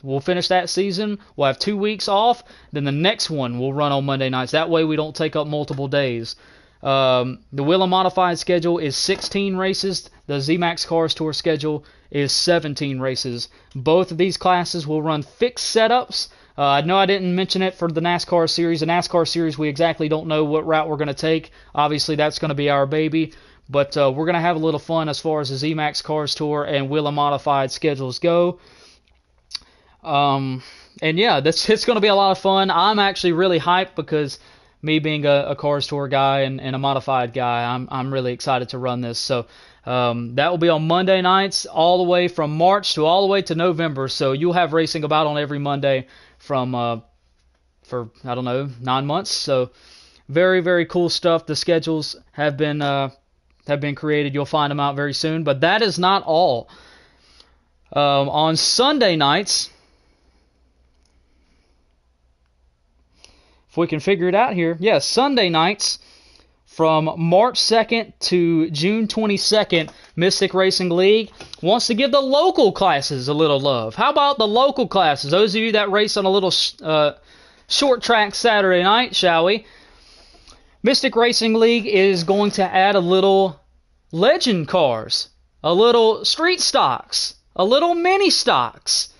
We'll finish that season. We'll have 2 weeks off. Then the next one will run on Monday nights. That way we don't take up multiple days. The Whelen Modified schedule is 16 races. The ZMAX Cars Tour schedule is 17 races. Both of these classes will run fixed setups. I know I didn't mention it for the NASCAR series. The NASCAR series, we exactly don't know what route we're going to take. Obviously, that's going to be our baby. But we're going to have a little fun as far as the ZMAX Cars Tour and Whelen Modified schedules go. And yeah, it's going to be a lot of fun. I'm actually really hyped because me being a Cars Tour guy and a modified guy, I'm really excited to run this. So that will be on Monday nights all the way from March to all the way to November. So you'll have racing about on every Monday from for, I don't know, 9 months. So very, very cool stuff. The schedules have been created. You'll find them out very soon. But that is not all. On Sunday nights, if we can figure it out here, yes, Sunday nights from March 2nd to June 22nd, Mystic Racing League wants to give the local classes a little love. How about the local classes? Those of you that race on a little short track Saturday night, shall we? Mystic Racing League is going to add a little legend cars, a little street stocks, a little mini stocks.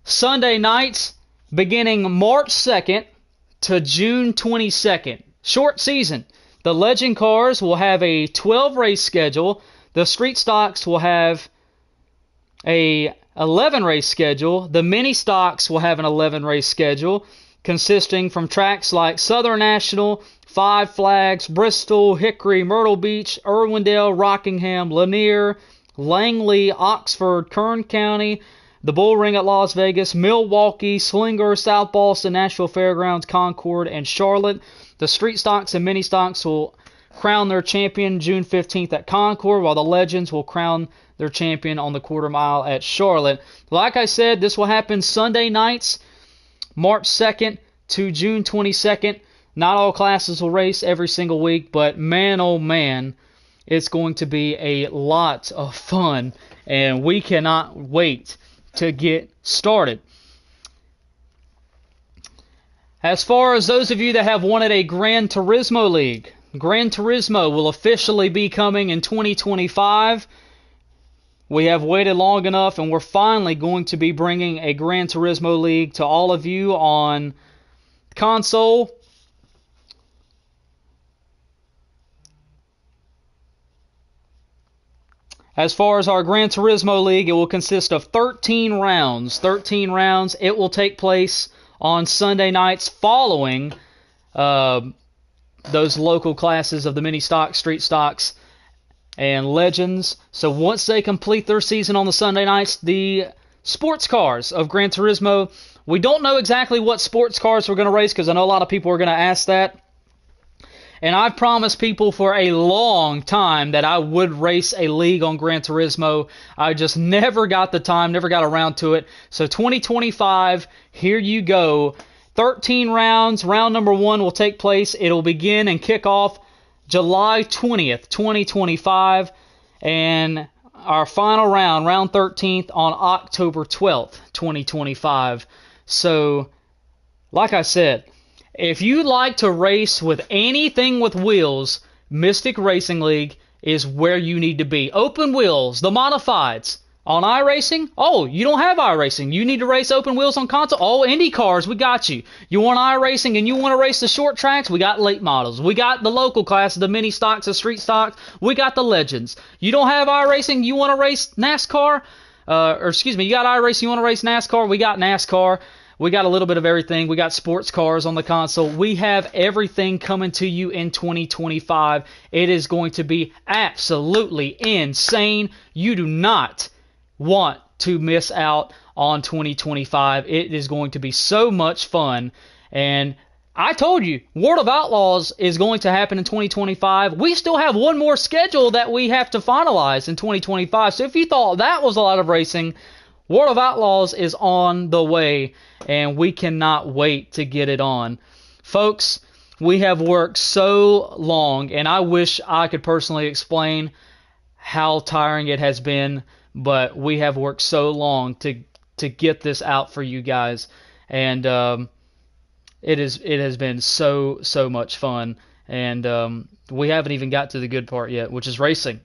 Sunday nights beginning March 2nd to June 22nd. Short season. The legend cars will have a 12 race schedule. The street stocks will have a 11 race schedule. The mini stocks will have an 11 race schedule consisting from tracks like Southern National, Five Flags, Bristol, Hickory, Myrtle Beach, Irwindale, Rockingham, Lanier, Langley, Oxford, Kern County, the Bull Ring at Las Vegas, Milwaukee, Slinger, South Boston, Nashville Fairgrounds, Concord, and Charlotte. The street stocks and mini stocks will crown their champion June 15th at Concord, while the legends will crown their champion on the quarter mile at Charlotte. Like I said, this will happen Sunday nights, March 2nd to June 22nd. Not all classes will race every single week, but man, oh man, it's going to be a lot of fun, and we cannot wait to get started. As far as those of you that have wanted a Gran Turismo League, Gran Turismo will officially be coming in 2025. We have waited long enough, and we're finally going to be bringing a Gran Turismo League to all of you on console. As far as our Gran Turismo League, it will consist of 13 rounds. 13 rounds. It will take place on Sunday nights following those local classes of the mini stocks, street stocks, and legends. So once they complete their season on the Sunday nights, the sports cars of Gran Turismo, we don't know exactly what sports cars we're going to race, because I know a lot of people are going to ask that. And I've promised people for a long time that I would race a league on Gran Turismo. I just never got the time, never got around to it. So 2025, here you go. 13 rounds. Round number 1 will take place. It'll begin and kick off July 20th, 2025. And our final round, round 13th, on October 12th, 2025. So, like I said, if you like to race with anything with wheels, Mystic Racing League is where you need to be. Open wheels, the modifieds. On iRacing? Oh, you don't have iRacing. You need to race open wheels on console? Oh, Indy cars, we got you. You want iRacing and you want to race the short tracks? We got late models. We got the local class, the mini stocks, the street stocks. We got the legends. You don't have iRacing, you want to race NASCAR? You got iRacing, you want to race NASCAR? We got NASCAR. We got a little bit of everything. We got sports cars on the console. We have everything coming to you in 2025. It is going to be absolutely insane. You do not want to miss out on 2025. It is going to be so much fun. And I told you, World of Outlaws is going to happen in 2025. We still have one more schedule that we have to finalize in 2025. So if you thought that was a lot of racing, World of Outlaws is on the way, and we cannot wait to get it on. Folks, we have worked so long, and I wish I could personally explain how tiring it has been, but we have worked so long to get this out for you guys, and it has been so much fun, and we haven't even got to the good part yet, which is racing.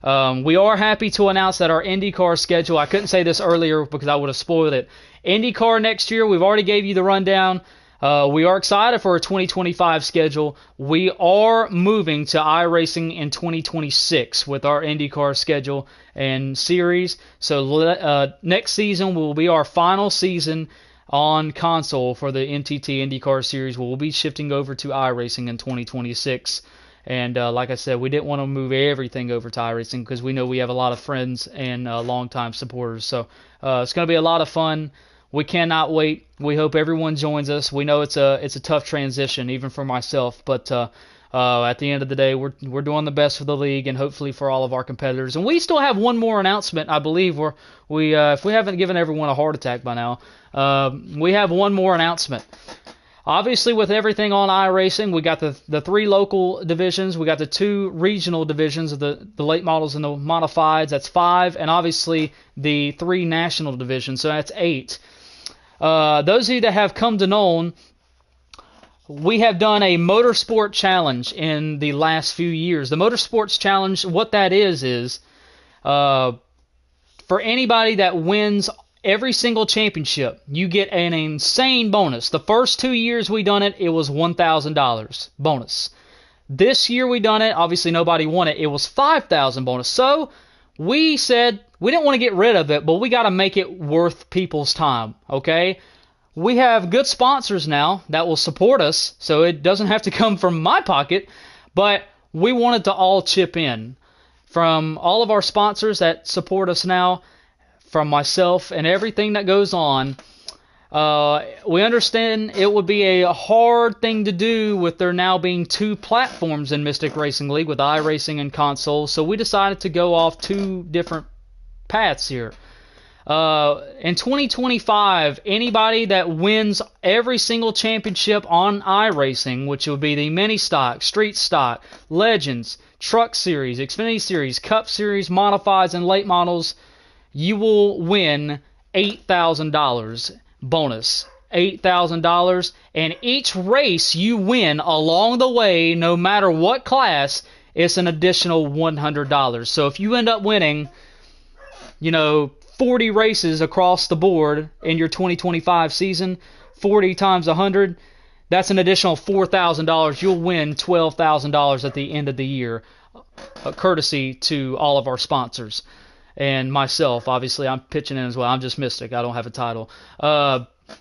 We are happy to announce that our IndyCar schedule, I couldn't say this earlier because I would have spoiled it. IndyCar next year, we've already gave you the rundown. We are excited for a 2025 schedule. We are moving to iRacing in 2026 with our IndyCar schedule and series. So next season will be our final season on console for the NTT IndyCar Series. We'll be shifting over to iRacing in 2026. And like I said, we didn't want to move everything over to iRacing because we know we have a lot of friends and longtime supporters. So it's going to be a lot of fun. We cannot wait. We hope everyone joins us. We know it's a tough transition, even for myself. But at the end of the day, we're doing the best for the league and hopefully for all of our competitors. And we still have one more announcement, I believe. If we haven't given everyone a heart attack by now, we have one more announcement. Obviously, with everything on iRacing, we got the 3 local divisions. We got the 2 regional divisions of the late models and the modifieds. That's 5. And obviously, the 3 national divisions. So that's 8. Those of you that have come to know, we have done a motorsport challenge in the last few years. The motorsports challenge, what that is for anybody that wins every single championship, you get an insane bonus. The first 2 years we done it, it was $1,000 bonus. This year we done it, obviously nobody won it, it was $5,000 bonus. So we said we didn't want to get rid of it, but we got to make it worth people's time, okay? We have good sponsors now that will support us, so it doesn't have to come from my pocket, but we wanted to all chip in. From all of our sponsors that support us now, from myself and everything that goes on, we understand it would be a hard thing to do with there now being 2 platforms in Mystic Racing League with iRacing and console, so we decided to go off 2 different paths here. In 2025, anybody that wins every single championship on iRacing, which will be the Mini Stock, Street Stock, Legends, Truck Series, Xfinity Series, Cup Series, Modifieds, and Late Models, you will win $8,000 bonus. $8,000, and each race you win along the way, no matter what class, it's an additional $100. So if you end up winning, 40 races across the board in your 2025 season, 40 times 100, that's an additional $4,000. You'll win $12,000 at the end of the year, courtesy to all of our sponsors. And myself, obviously, I'm pitching in as well. I'm just Mystic. I don't have a title.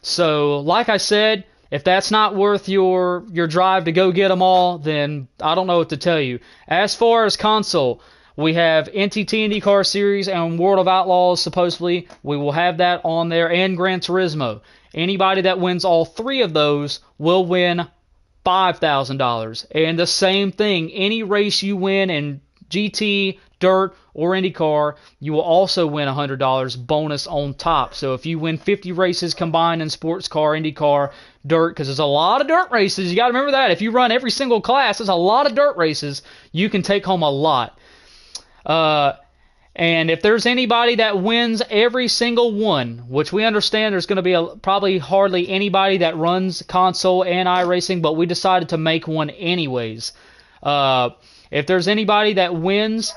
So, like I said, if that's not worth your drive to go get them all, then I don't know what to tell you. As far as console, we have NTT IndyCar Series and World of Outlaws, supposedly. We will have that on there, and Gran Turismo. Anybody that wins all 3 of those will win $5,000. And the same thing, any race you win in GT, Dirt, or IndyCar, you will also win $100 bonus on top. So if you win 50 races combined in sports car, IndyCar, Dirt, because there's a lot of dirt races, you got to remember that. If you run every single class, there's a lot of dirt races, you can take home a lot. And if there's anybody that wins every single one, which we understand there's going to be probably hardly anybody that runs console and iRacing, but we decided to make one anyways. If there's anybody that wins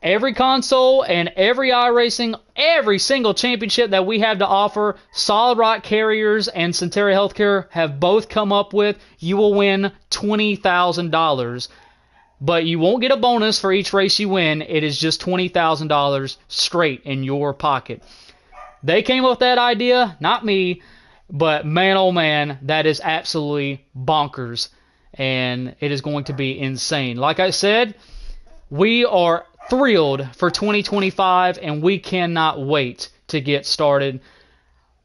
every console and every iRacing, every single championship that we have to offer, Solid Rock Carriers and Centera Healthcare have both come up with, you will win $20,000. But you won't get a bonus for each race you win. It is just $20,000 straight in your pocket. They came up with that idea, not me, but man, oh man, that is absolutely bonkers. And it is going to be insane. Like I said, we are thrilled for 2025, and we cannot wait to get started.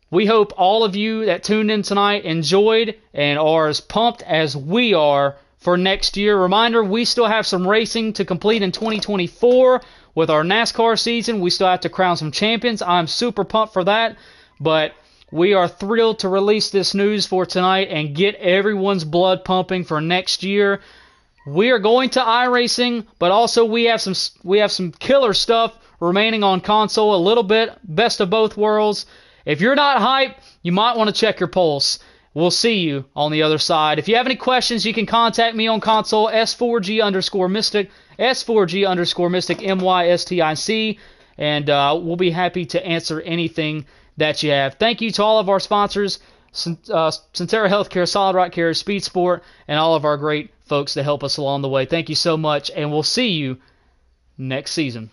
We hope all of you that tuned in tonight enjoyed and are as pumped as we are for next year. Reminder, we still have some racing to complete in 2024 with our NASCAR season. We still have to crown some champions. I'm super pumped for that, but we are thrilled to release this news for tonight and get everyone's blood pumping for next year. We are going to iRacing, but also we have some killer stuff remaining on console, a little bit best of both worlds. If you're not hyped, you might want to check your pulse. We'll see you on the other side. If you have any questions, you can contact me on console, S4G_Mystic, S4G_Mystic, MYSTIC, and we'll be happy to answer anything that you have. Thank you to all of our sponsors, Centera Healthcare, Solid Rock Carriers, Speed Sport, and all of our great folks that help us along the way. Thank you so much, and we'll see you next season.